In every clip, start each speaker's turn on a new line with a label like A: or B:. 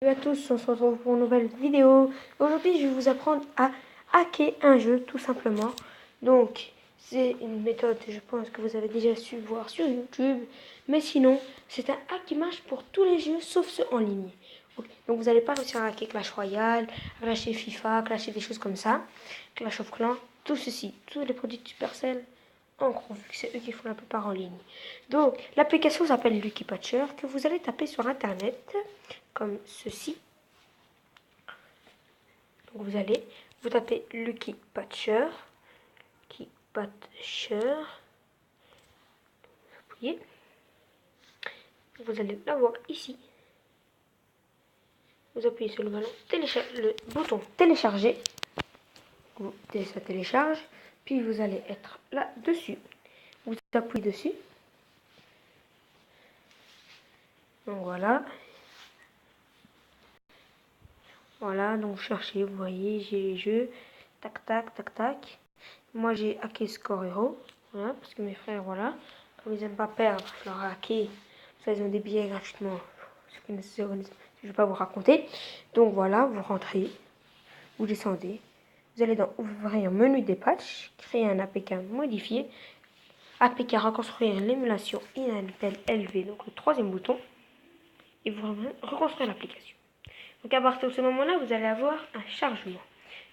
A: Salut à tous, on se retrouve pour une nouvelle vidéo. Aujourd'hui, je vais vous apprendre à hacker un jeu, tout simplement. Donc, c'est une méthode, je pense que vous avez déjà su voir sur YouTube. Mais sinon, c'est un hack qui marche pour tous les jeux, sauf ceux en ligne. Okay. Donc, vous n'allez pas réussir à hacker Clash Royale, à clasher FIFA, clasher des choses comme ça. Clash of Clans, tout ceci, tous les produits de Supercell. En gros, vu que c'est eux qui font la plupart en ligne. Donc, l'application s'appelle Lucky Patcher, que vous allez taper sur Internet, comme ceci. Donc, vous tapez Lucky Patcher, vous appuyez. Vous allez l'avoir ici. Vous appuyez sur le bouton télécharger. Ça télécharge. Puis vous allez être là-dessus. Vous appuyez dessus. Donc voilà. Voilà, donc vous cherchez, vous voyez, j'ai les jeux. Tac, tac, tac, tac. Moi j'ai hacké Score Hero. Voilà, parce que mes frères, voilà. Comme ils n'aiment pas perdre, je leur ai hacké. Ça, ils ont des billets gratuitement. Je ne vais pas vous raconter. Donc voilà, vous rentrez. Vous descendez. Vous allez dans ouvrir menu des patchs. Créer un APK modifié. APK reconstruire l'émulation inhabituelle élevé. Donc le troisième bouton. Et vous reconstruire l'application. Donc à partir de ce moment-là, vous allez avoir un chargement.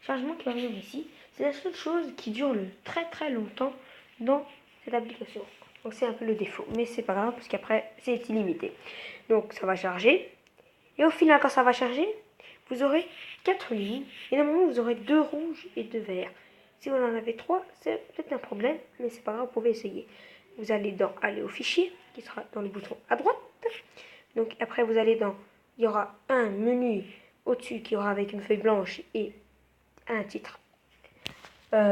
A: Chargement qui va venir ici. C'est la seule chose qui dure très très longtemps dans cette application. Donc c'est un peu le défaut. Mais c'est pas grave parce qu'après c'est illimité. Donc ça va charger. Et au final quand ça va charger, vous aurez 4 lignes. Et normalement vous aurez 2 rouges et 2 verts. Si vous en avez 3, c'est peut-être un problème. Mais c'est pas grave, vous pouvez essayer. Vous allez dans aller au fichier qui sera dans le bouton à droite. Donc après vous allez dans, il y aura un menu au-dessus qui aura avec une feuille blanche et un titre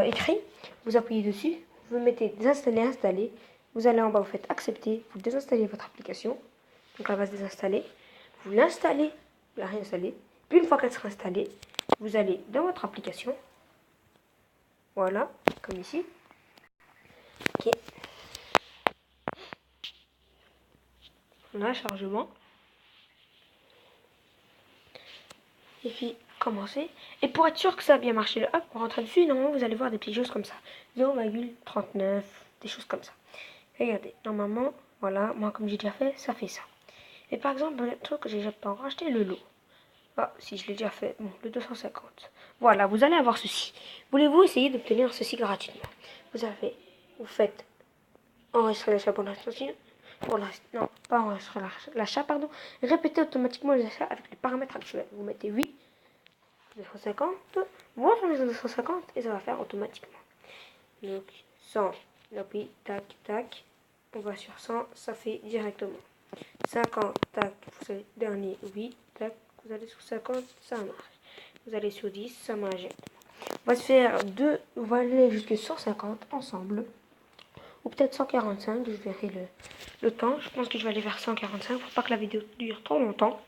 A: écrit. Vous appuyez dessus, vous mettez désinstaller, installer. Vous allez en bas, vous faites accepter, vous désinstallez votre application. Donc elle va se désinstaller. Vous l'installez, vous la réinstallez. Puis une fois qu'elle sera installée, vous allez dans votre application. Voilà, comme ici. Ok. On a un chargement. Et puis commencer. Et pour être sûr que ça a bien marché, le hop, pour rentrer dessus, normalement vous allez voir des petites choses comme ça. 0,39, des choses comme ça. Regardez, normalement, voilà, moi comme j'ai déjà fait, ça fait ça. Et par exemple, le truc que j'ai déjà pas encore acheté, le lot. Ah, si je l'ai déjà fait, bon, le 250. Voilà, vous allez avoir ceci. Voulez-vous essayer d'obtenir ceci gratuitement? Vous faites enregistrer l'achat pour l'instant. Non, pas enregistrer l'achat, pardon. Répétez automatiquement les achats avec les paramètres actuels. Vous mettez 8, 250, vous retournez sur 250 et ça va faire automatiquement. Donc 100, puis tac, tac, on va sur 100, ça fait directement. 50, tac, vous allez dernier, oui, tac, vous allez sur 50, ça marche. Vous allez sur 10, ça marche directement. On va se faire deux, on va aller jusqu'à 150 ensemble. Ou peut-être 145, je verrai le temps. Je pense que je vais aller vers 145 pour pas que la vidéo dure trop longtemps.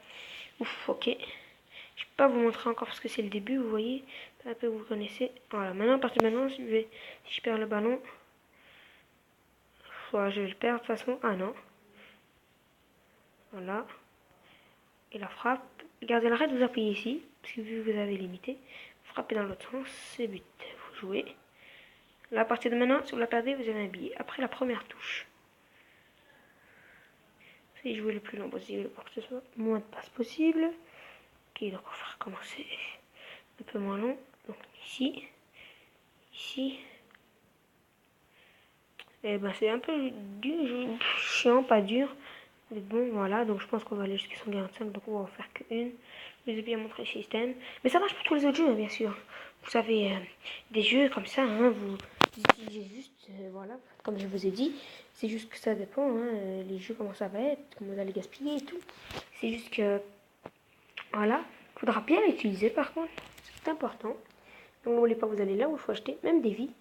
A: Ouf, ok. Je vais pas vous montrer encore parce que c'est le début, vous voyez. Un peu vous connaissez. Voilà, maintenant, à partir de maintenant, si je perds le ballon, soit je vais le perdre de toute façon. Ah non. Voilà. Et la frappe. Gardez l'arrêt, vous appuyez ici. Parce que vu que vous avez limité, frappez dans l'autre sens, c'est but. Vous jouez. Là, à partir de maintenant, si vous la perdez, vous avez un billet. Après la première touche. Essayez de jouer le plus long possible pour que ce soit moins de passes possible. Ok, donc on va faire commencer un peu moins long. Donc ici. Ici. Et ben c'est un peu dur, chiant, pas dur. Mais bon, voilà, donc je pense qu'on va aller jusqu'à 145, donc on va en faire qu'une. Je vous ai bien montré le système. Mais ça marche pour tous les autres jeux, hein, bien sûr. Vous avez des jeux comme ça, hein, vous utilisez juste, voilà, comme je vous ai dit. C'est juste que ça dépend, hein, les jeux, comment ça va être, comment vous allez gaspiller et tout. C'est juste que, voilà, il faudra bien l'utiliser par contre, c'est important. Donc n'oubliez pas, vous allez là où il faut acheter, même des vies.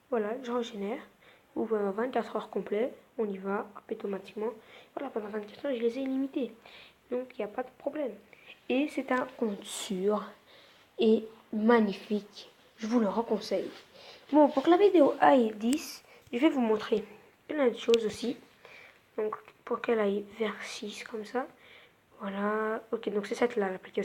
A: Voilà, je régénère. Ou 24 heures complet, on y va, automatiquement. Voilà, pendant 24 heures, je les ai illimités. Donc, il n'y a pas de problème. Et c'est un compte sûr et magnifique. Je vous le reconseille. Bon, pour que la vidéo aille 10, je vais vous montrer plein de choses aussi. Donc, pour qu'elle aille vers 6, comme ça. Voilà, ok, donc c'est cette là l'application.